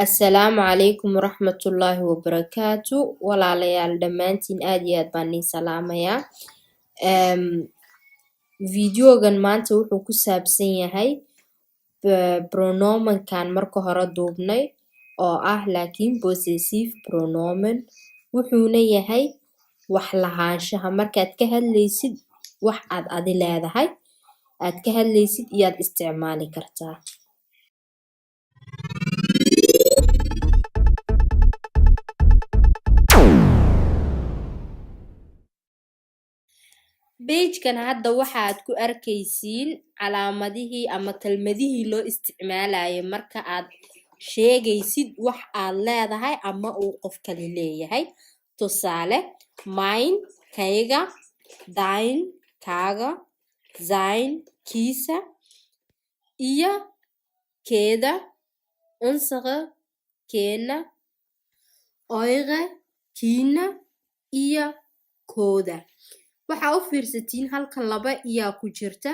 Assalaamu calaykum waraxmatullaahi wabarakaatu walaalayaal dhammaantiin aad iyo aad baan idin salaamayaa videogan maanta wuxuu ku saabsan yahay pronomenkan marka hore duubnay oo ah laakiin possessive pronomen wuxuuna yahay wax lahaanshaha markaad ka hadlaysid wax aad adi leedahay aad ka hadlaysid iyaad isticmaali kartaa Page-kan hadda waxaad ku arkaysiin calaamadihii ama kelmadihii loo isticmaalayo marka aad sheegaysid wax aad leedahay ama uu qof kale leeyahay tusaale mine kayga thine kaaga thine kiisa iyo keeda unsere keena eure kiina iyo kooda waxaa u fiirsatiin halkan laba iyaa ku jirta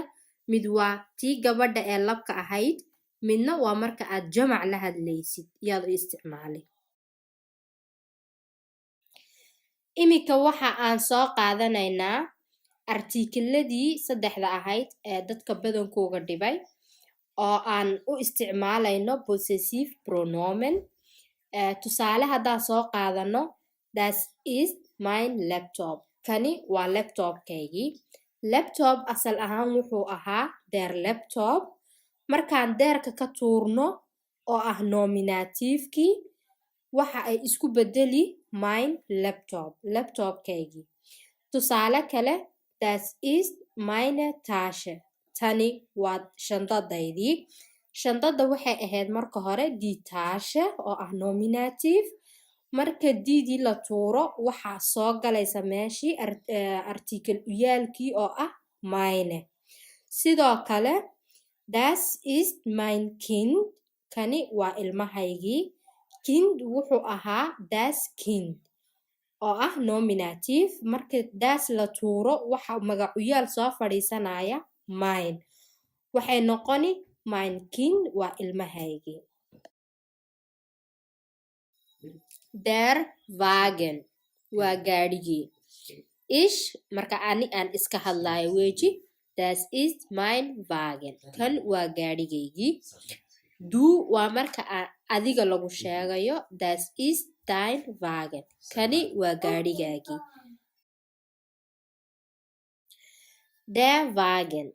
mid waa tii gabadha ee labka ahayd midna waa marka aad jamac la hadlaysid iyaad u isticmaalay iminka waxa aan soo qaadanaynaa artikeladii saddexda ahayd ee dadka badankooga dhibay oo aan u isticmaalayno possessive pronomen tusaale haddaan soo qaadano that is mine laptop kani waa laptopkaygii laptop asal ahaan wuxuu ahaa their laptop markaan deerka ka tuurno oo ah nominativekii waxa ay isku bedeli mine laptop laptopkaygii tusaale kale that is mine tashe tani waa shandadaydii shandada waxay ahayd marka hore die tashe oo ah nominative marka diidii la tuuro waxaa soo galaysa meeshii article uyaalkii oo ah mine sidoo kale that is mine kind kani waa ilmahaygii kind wuxuu ahaa das kind oo ah nominative marka das la tuuro waxa magacuyaal soo fadhiisanaya mine waxay noqoni mine kind waa ilmahaygii der wagen waa gaadhigii ish marka ani aan iska hadlayo weji das is mine wagen kan waa gaadhigaygii du waa marka adiga lagu sheegayo das is dine wagen kani waa gaadhigaagii der wagen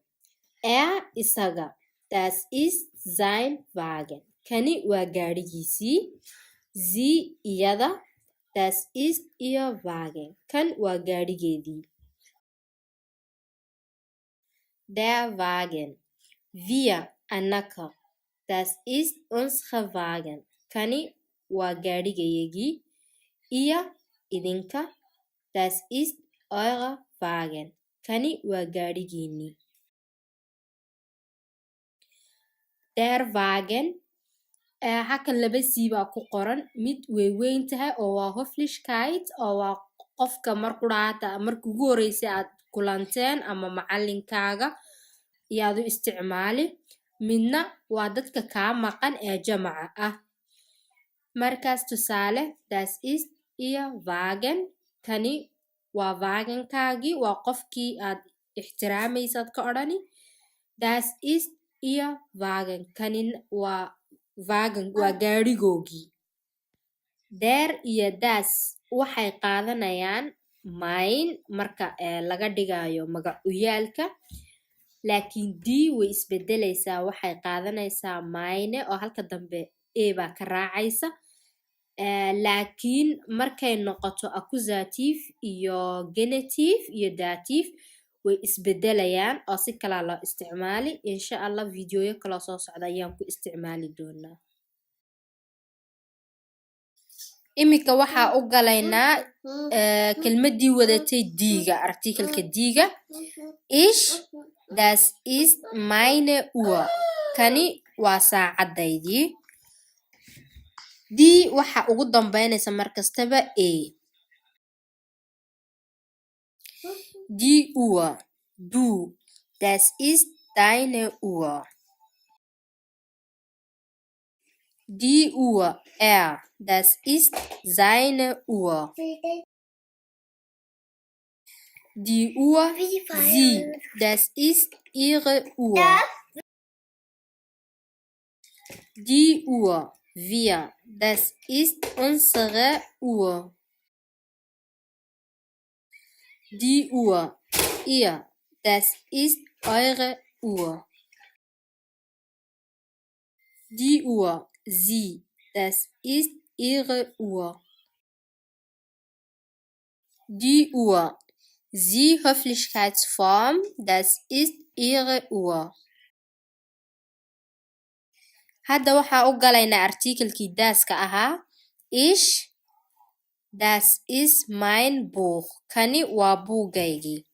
isaga das is sein wagen kani waa gaadhigiisii sie iyada das ist ihr wagen kan waa gaadhigeedii der wagen wir annaka das ist unsere wagen kani waa gaadhigayagii iyo idinka das ist eure wagen kani waa gaadhigiinii der wagen halkan laba siibaa ku qoran mid way weyn tahay oo waa hoflishkite oo waa qofka marka ugu horeysa aad kulanteen ama macalinkaaga iyaad u isticmaali midna waa dadka kaa maqan ee jamaca ah markaas tusaale das ist ihr wagen kani waa wagenkaagii waa qofkii aad ixtiraamaysaad ka odhani das ist ihr wagen kani waa wagen waa gaadhigoogii der iyo das waxay qaadanayaan mine marka laga dhigayo magacuyaalka laakiin dii way isbedelaysaa waxay qaadanaysaa mine oo halka dambe baa ka raacaysa laakiin markay noqoto accusative iyo genitive iyo dative way isbedelayaan oo si kalaa loo isticmaali insha allah videoyo kaloo soo socda ayaan ku isticmaali doonaa iminka waxaa u galaynaa kelmadii wadatay diiga artikelka diiga ish das ist meine uhr kani waa saacadaydii dii waxa ugu dambeynaysa markastaba die uhr du das ist deine uhr Die Uhr, das ist seine Uhr. Die Uhr, sie, das ist ihre Uhr. Die Uhr, wir, das ist unsere Uhr. Die Uhr, ihr, das ist eure Uhr. Die Uhr, sie, das ist ihre Uhr. Die Uhr, sie Höflichkeitsform, das ist ihre Uhr. Hadda waxaa u galaynaa artikelkii daaska ahaa ich, das ist mein Buch. Kani waa buugaygii.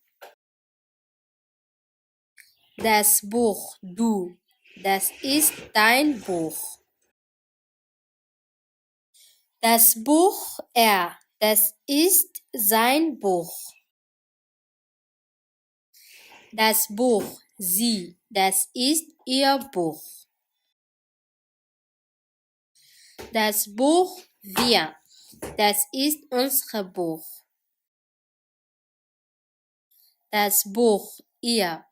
Das Buch, du, das ist dein Buch. Das Buch, das ist sein Buch. Das Buch, sie, das ist ihr Buch. Das Buch, wir, das ist unser Buch. Das Buch, ihr,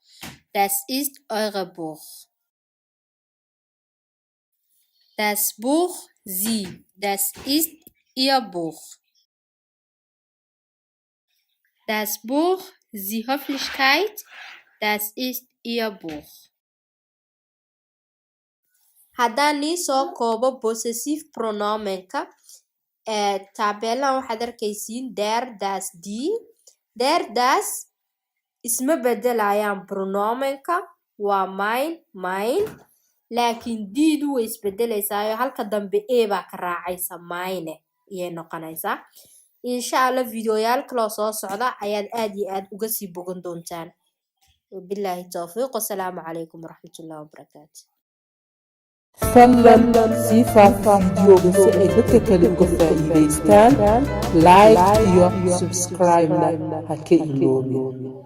das ist euer Buch. Das Buch, sie, das ist ihr Buch. Das Buch, sie Höflichkeit, das ist ihr Buch. Haddaan nii soo koobo possessive pronomenka taabeelaan waxaad arkaysiin der, das, die. Der, das isma bedelayaan pronomenka waa mine, laakiin diidu way isbedelaysaa halka dambe baa ka raacaysa mine iyay noqonaysaa. Insha Allah videoyaal kaloo soo socda ayaad aad iyo aad uga sii bogan doontaan. Billahi tawfiiq. Wassalaamu calaykum waraxmatullahi wabarakaatu. fadlan sii faafi fiidiyowga si ay dadka kale uga faa'iidaystaan like iyo subscribe-na ha ka iloobin